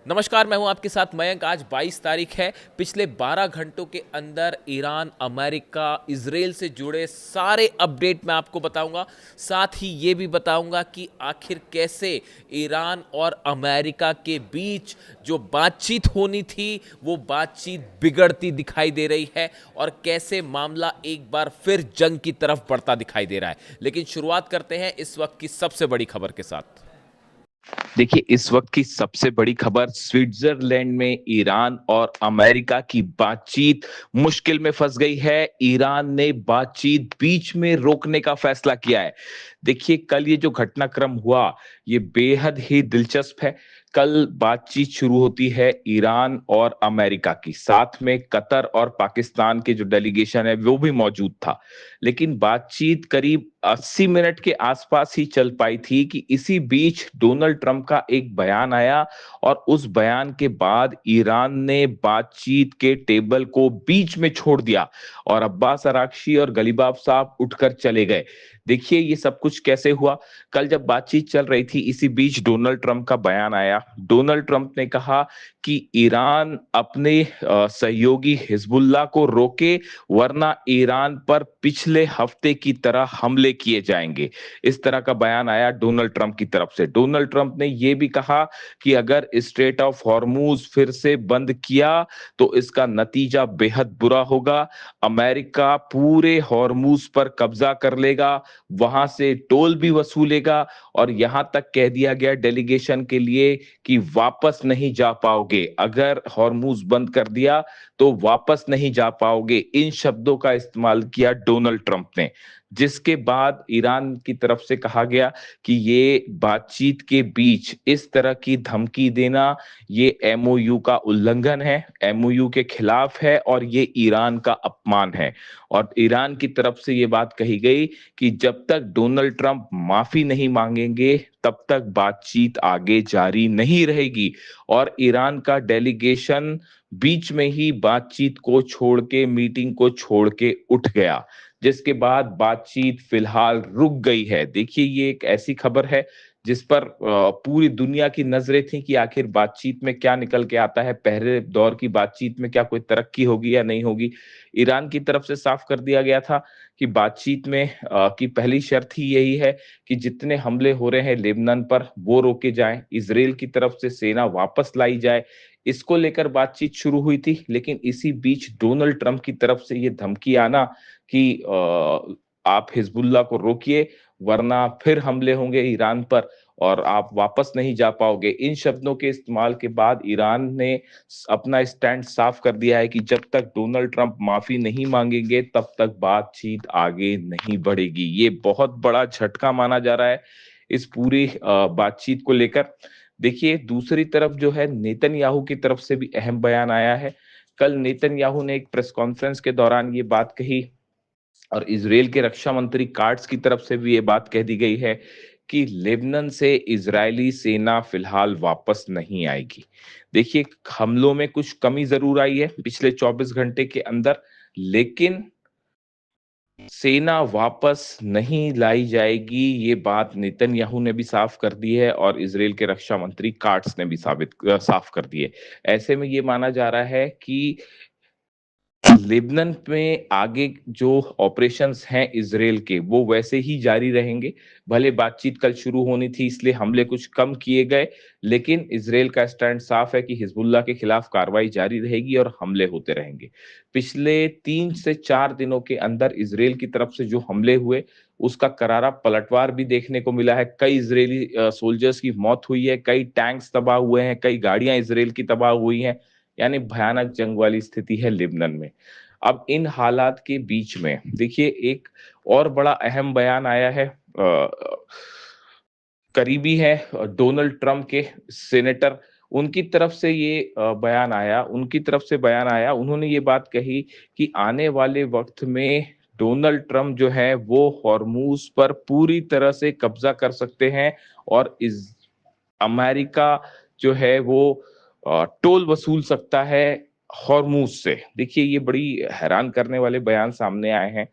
नमस्कार, मैं हूं आपके साथ मयंक। आज 22 तारीख है। पिछले 12 घंटों के अंदर ईरान, अमेरिका, इजराइल से जुड़े सारे अपडेट मैं आपको बताऊंगा। साथ ही ये भी बताऊंगा कि आखिर कैसे ईरान और अमेरिका के बीच जो बातचीत होनी थी वो बातचीत बिगड़ती दिखाई दे रही है और कैसे मामला एक बार फिर जंग की तरफ बढ़ता दिखाई दे रहा है। लेकिन शुरुआत करते हैं इस वक्त की सबसे बड़ी खबर के साथ। देखिए, इस वक्त की सबसे बड़ी खबर स्विट्जरलैंड में ईरान और अमेरिका की बातचीत मुश्किल में फंस गई है। ईरान ने बातचीत बीच में रोकने का फैसला किया है। देखिए, कल ये जो घटनाक्रम हुआ, ये बेहद ही दिलचस्प है। कल बातचीत शुरू होती है ईरान और अमेरिका की, साथ में कतर और पाकिस्तान के जो डेलीगेशन है वो भी मौजूद था। लेकिन बातचीत करीब 80 मिनट के आसपास ही चल पाई थी कि इसी बीच डोनाल्ड ट्रंप का एक बयान आया और उस बयान के बाद ईरान ने बातचीत के टेबल को बीच में छोड़ दिया और अब्बास अराक्ची और गलीबाफ साहब उठकर चले गए। देखिए, ये सब कुछ कैसे हुआ। कल जब बातचीत चल रही थी, इसी बीच डोनाल्ड ट्रंप का बयान आया। डोनाल्ड ट्रंप ने कहा कि ईरान अपने सहयोगी हिजबुल्लाह को रोके, वरना ईरान पर पिछले हफ्ते की तरह हमले किए जाएंगे। इस तरह का बयान आया डोनाल्ड ट्रंप की तरफ से। डोनाल्ड ट्रंप ने यह भी कहा कि अगर स्ट्रेट ऑफ हॉर्मूज फिर से बंद किया तो इसका नतीजा बेहद बुरा होगा। अमेरिका पूरे हॉर्मूज पर कब्जा कर लेगा, वहां से टोल भी वसूलेगा और यहां तक कह दिया गया डेलीगेशन के लिए कि वापस नहीं जा पाओगे। अगर हॉर्मूज बंद कर दिया तो वापस नहीं जा पाओगे। इन शब्दों का इस्तेमाल किया डोनाल्ड ट्रंप ने, जिसके बाद ईरान की तरफ से कहा गया कि ये बातचीत के बीच इस तरह की धमकी देना, ये एमओयू का उल्लंघन है, एमओयू के खिलाफ है और ये ईरान का अपमान है। और ईरान की तरफ से ये बात कही गई कि जब तक डोनाल्ड ट्रंप माफी नहीं मांगेंगे तब तक बातचीत आगे जारी नहीं रहेगी। और ईरान का डेलीगेशन बीच में ही बातचीत को छोड़ के, मीटिंग को छोड़ के उठ गया, जिसके बाद बातचीत फिलहाल रुक गई है। देखिए, ये एक ऐसी खबर है जिस पर पूरी दुनिया की नजरें थी कि आखिर बातचीत में क्या निकल के आता है। पहले दौर की बातचीत में क्या कोई तरक्की होगी या नहीं होगी। ईरान की तरफ से साफ कर दिया गया था कि बातचीत में की पहली शर्त ही यही है कि जितने हमले हो रहे हैं लेबनान पर वो रोके जाएं, इजराइल की तरफ से सेना वापस लाई जाए। इसको लेकर बातचीत शुरू हुई थी, लेकिन इसी बीच डोनाल्ड ट्रंप की तरफ से ये धमकी आना कि आप हिजबुल्लाह को रोकिए, वरना फिर हमले होंगे ईरान पर और आप वापस नहीं जा पाओगे। इन शब्दों के इस्तेमाल के बाद ईरान ने अपना स्टैंड साफ कर दिया है कि जब तक डोनाल्ड ट्रंप माफी नहीं मांगेंगे तब तक बातचीत आगे नहीं बढ़ेगी। ये बहुत बड़ा झटका माना जा रहा है इस पूरी बातचीत को लेकर। देखिए, दूसरी तरफ जो है, नेतन्याहू की तरफ से भी अहम बयान आया है। कल नेतन्याहू ने एक प्रेस कॉन्फ्रेंस के दौरान ये बात कही और इजराइल के रक्षा मंत्री कार्ड्स की तरफ से भी ये बात कह दी गई है कि लेबनान से इजरायली सेना फिलहाल वापस नहीं आएगी। देखिए, हमलों में कुछ कमी जरूर आई है पिछले 24 घंटे के अंदर, लेकिन सेना वापस नहीं लाई जाएगी, ये बात नेतन्याहू ने भी साफ कर दी है और इजराइल के रक्षा मंत्री कार्ड्स ने भी साफ कर दी है। ऐसे में ये माना जा रहा है कि लेबनान में आगे जो ऑपरेशंस हैं इजराइल के, वो वैसे ही जारी रहेंगे। भले बातचीत कल शुरू होनी थी इसलिए हमले कुछ कम किए गए, लेकिन इजराइल का स्टैंड साफ है कि हिजबुल्लाह के खिलाफ कार्रवाई जारी रहेगी और हमले होते रहेंगे। पिछले 3 से 4 दिनों के अंदर इजराइल की तरफ से जो हमले हुए, उसका करारा पलटवार भी देखने को मिला है। कई इजरायली सोल्जर्स की मौत हुई है, कई टैंक्स तबाह हुए हैं, कई गाड़ियां इजराइल की तबाह हुई हैं। यानी भयानक जंग वाली स्थिति है लेबनान में। अब इन हालात के बीच में देखिए, एक और बड़ा अहम बयान आया है। करीबी है डोनाल्ड ट्रंप के सेनेटर, उनकी तरफ से ये बयान आया। उन्होंने ये बात कही कि आने वाले वक्त में डोनाल्ड ट्रंप जो है वो हॉर्मूज पर पूरी तरह से कब्जा कर सकते हैं और इस अमेरिका जो है वो टोल वसूल सकता है हॉर्मूज से। देखिए, ये बड़ी हैरान करने वाले बयान सामने आए हैं।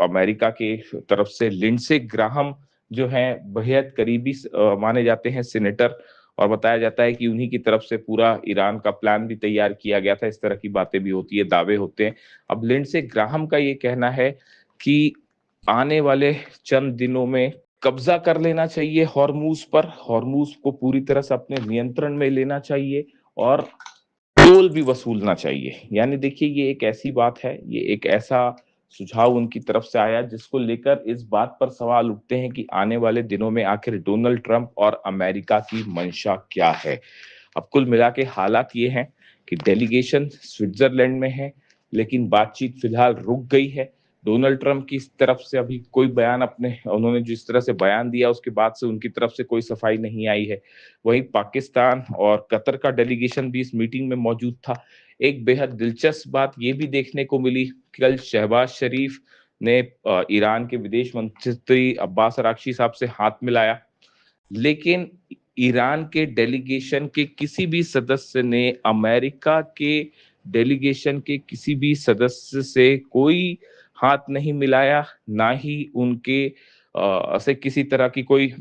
अमेरिका के तरफ से लिंडसे ग्राहम जो है बेहद करीबी माने जाते हैं सेनेटर, और बताया जाता है कि उन्हीं की तरफ से पूरा ईरान का प्लान भी तैयार किया गया था। इस तरह की बातें भी होती है, दावे होते हैं। अब लिंडसे ग्राहम का ये कहना है कि आने वाले चंद दिनों में कब्जा कर लेना चाहिए हॉर्मूज पर, हॉर्मूज को पूरी तरह से अपने नियंत्रण में लेना चाहिए और टोल भी वसूलना चाहिए। यानी देखिए, ये एक ऐसी बात है, ये एक ऐसा सुझाव उनकी तरफ से आया जिसको लेकर इस बात पर सवाल उठते हैं कि आने वाले दिनों में आखिर डोनाल्ड ट्रंप और अमेरिका की मंशा क्या है। अब कुल मिला के हालात ये हैं कि डेलीगेशन स्विट्जरलैंड में है, लेकिन बातचीत फिलहाल रुक गई है। डोनाल्ड ट्रंप की तरफ से अभी कोई बयान, अपने उन्होंने जिस तरह से बयान दिया उसके बाद से उनकी तरफ से कोई सफाई नहीं आई है। वहीं पाकिस्तान और कतर का डेलीगेशन भी इस मीटिंग में मौजूद था। एक बेहद दिलचस्प बात ये भी देखने को मिली कि कल शहबाज शरीफ ने ईरान के विदेश मंत्री अब्बास अरागची साहब से हाथ मिलाया, लेकिन ईरान के डेलीगेशन के किसी भी सदस्य ने अमेरिका के डेलीगेशन के किसी भी सदस्य से कोई हाथ नहीं मिलाया, ना ही उनके से किसी तरह की कोई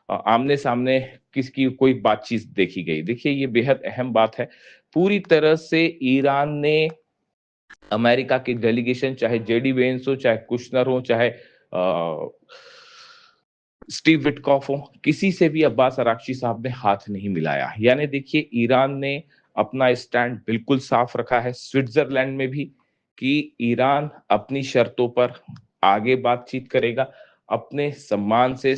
आमने सामने किसकी कोई बातचीत देखी गई। देखिए, ये बेहद अहम बात है। पूरी तरह से ईरान ने अमेरिका की डेलीगेशन, चाहे जेडी वेंस हो, चाहे कुशनर हो, चाहे स्टीव विटकॉफ हो, किसी से भी अब्बास अरागची साहब ने हाथ नहीं मिलाया। यानी देखिए, ईरान ने अपना स्टैंड बिल्कुल साफ रखा है स्विट्जरलैंड में भी कि ईरान अपनी शर्तों पर आगे बातचीत करेगा, अपने सम्मान से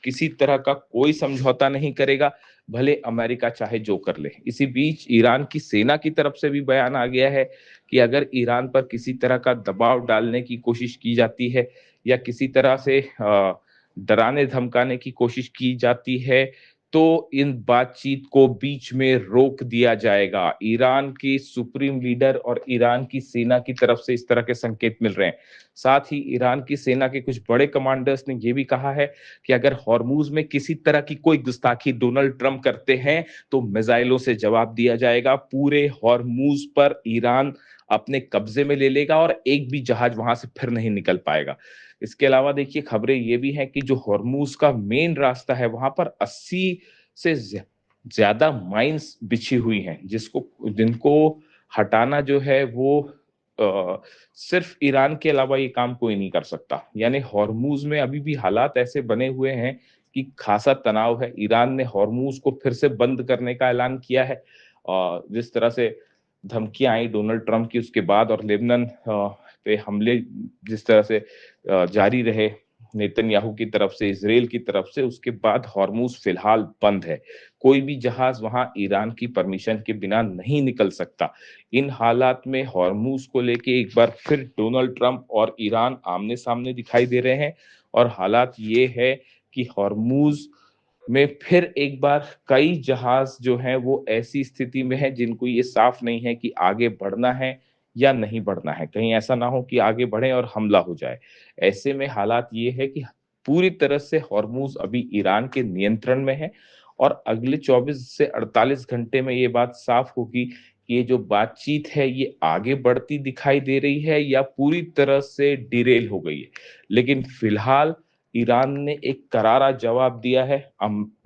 किसी तरह का कोई समझौता नहीं करेगा, भले अमेरिका चाहे जो कर ले। इसी बीच ईरान की सेना की तरफ से भी बयान आ गया है कि अगर ईरान पर किसी तरह का दबाव डालने की कोशिश की जाती है या किसी तरह से डराने धमकाने की कोशिश की जाती है, तो इन बातचीत को बीच में रोक दिया जाएगा। ईरान की सुप्रीम लीडर और ईरान की सेना की तरफ से इस तरह के संकेत मिल रहे हैं। साथ ही ईरान की सेना के कुछ बड़े कमांडर्स ने यह भी कहा है कि अगर हॉर्मूज में किसी तरह की कोई गुस्ताखी डोनाल्ड ट्रंप करते हैं, तो मिसाइलों से जवाब दिया जाएगा। पूरे हॉर्मूज पर ईरान अपने कब्जे में ले लेगा और एक भी जहाज वहां से फिर नहीं निकल पाएगा। इसके अलावा देखिए, खबरें ये भी हैं कि जो हॉर्मूज का मेन रास्ता है, वहां पर 80 से ज्यादा माइंस बिछी हुई हैं, जिनको हटाना जो है वो सिर्फ ईरान के अलावा ये काम कोई नहीं कर सकता। यानी हॉर्मूज में अभी भी हालात ऐसे बने हुए हैं कि खासा तनाव है। ईरान ने हॉर्मूज को फिर से बंद करने का ऐलान किया है और जिस तरह से धमकियां आई डोनाल्ड ट्रंप की उसके बाद, और लेबनान पे हमले जिस तरह से जारी रहे नेतन्याहू की तरफ से, इजराइल की तरफ से, उसके बाद हॉर्मूज फिलहाल बंद है। कोई भी जहाज वहां ईरान की परमिशन के बिना नहीं निकल सकता। इन हालात में हॉर्मूज को लेके एक बार फिर डोनाल्ड ट्रंप और ईरान आमने सामने दिखाई दे रहे हैं और हालात ये है कि हॉर्मूज में फिर एक बार कई जहाज जो हैं वो ऐसी स्थिति में है जिनको ये साफ नहीं है कि आगे बढ़ना है या नहीं बढ़ना है। कहीं ऐसा ना हो कि आगे बढ़े और हमला हो जाए। ऐसे में हालात ये है कि पूरी तरह से हॉर्मूज अभी ईरान के नियंत्रण में है और अगले 24 से 48 घंटे में ये बात साफ होगी कि ये जो बातचीत है ये आगे बढ़ती दिखाई दे रही है या पूरी तरह से डिरेल हो गई है। लेकिन फिलहाल ईरान ने एक करारा जवाब दिया है,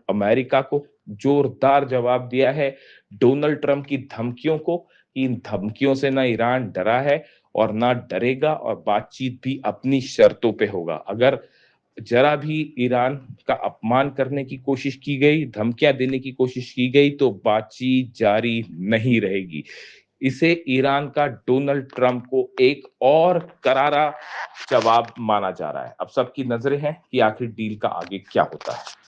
अमेरिका को जोरदार जवाब दिया है डोनाल्ड ट्रंप की धमकियों को। इन धमकियों से ना ईरान डरा है और ना डरेगा और बातचीत भी अपनी शर्तों पे होगा। अगर जरा भी ईरान का अपमान करने की कोशिश की गई, धमकियां देने की कोशिश की गई, तो बातचीत जारी नहीं रहेगी। इसे ईरान का डोनाल्ड ट्रंप को एक और करारा जवाब माना जा रहा है। अब सबकी नजरें हैं कि आखिर डील का आगे क्या होता है।